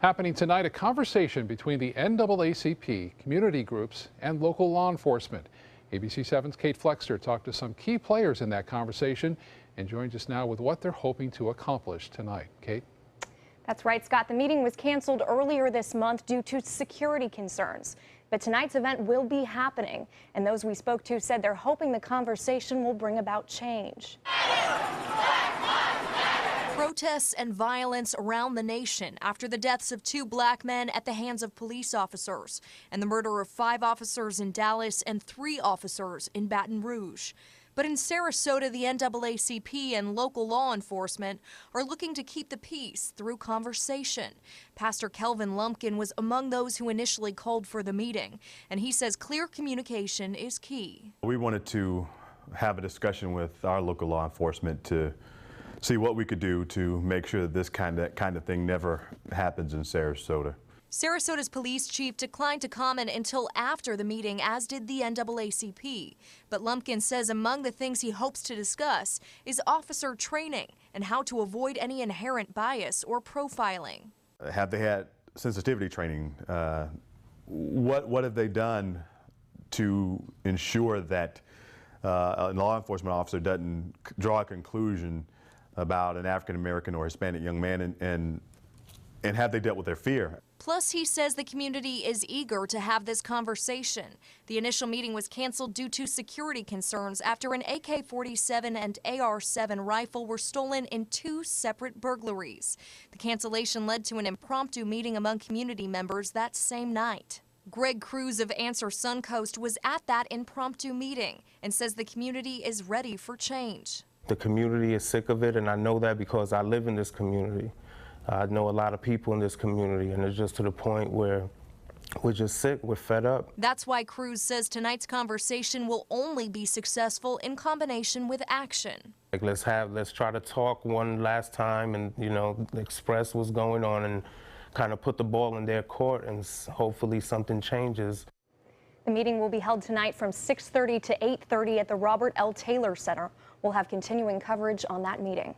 Happening tonight, a conversation between the NAACP, community groups, and local law enforcement. ABC 7's Kate Flexter talked to some key players in that conversation and joins us now with what they're hoping to accomplish tonight. Kate? That's right, Scott. The meeting was canceled earlier this month due to security concerns. But tonight's event will be happening, and those we spoke to said they're hoping the conversation will bring about change. Protests and violence around the nation after the deaths of 2 black men at the hands of police officers and the murder of 5 officers in Dallas and 3 officers in Baton Rouge. But in Sarasota, the NAACP and local law enforcement are looking to keep the peace through conversation. Pastor Kelvin Lumpkin was among those who initially called for the meeting, and he says clear communication is key. We wanted to have a discussion with our local law enforcement to see what we could do to make sure that this kind of thing never happens in Sarasota. Sarasota's police chief declined to comment until after the meeting, as did the NAACP. But Lumpkin says among the things he hopes to discuss is officer training and how to avoid any inherent bias or profiling. Have they had sensitivity training? What have they done to ensure that a law enforcement officer doesn't draw a conclusion about an African American or Hispanic young man, and have they dealt with their fear? Plus, he says the community is eager to have this conversation. The initial meeting was canceled due to security concerns after an AK-47 and AR-7 rifle were stolen in 2 separate burglaries. The cancellation led to an impromptu meeting among community members that same night. Greg Cruz of Answer Suncoast was at that impromptu meeting and says the community is ready for change. The community is sick of it, and I know that because I live in this community. I know a lot of people in this community, and it's just to the point where we're just sick, we're fed up. That's why Cruz says tonight's conversation will only be successful in combination with action. Like, let's try to talk one last time and, express what's going on and kind of put the ball in their court, and hopefully something changes. The meeting will be held tonight from 6:30 to 8:30 at the Robert L. Taylor Center. We'll have continuing coverage on that meeting.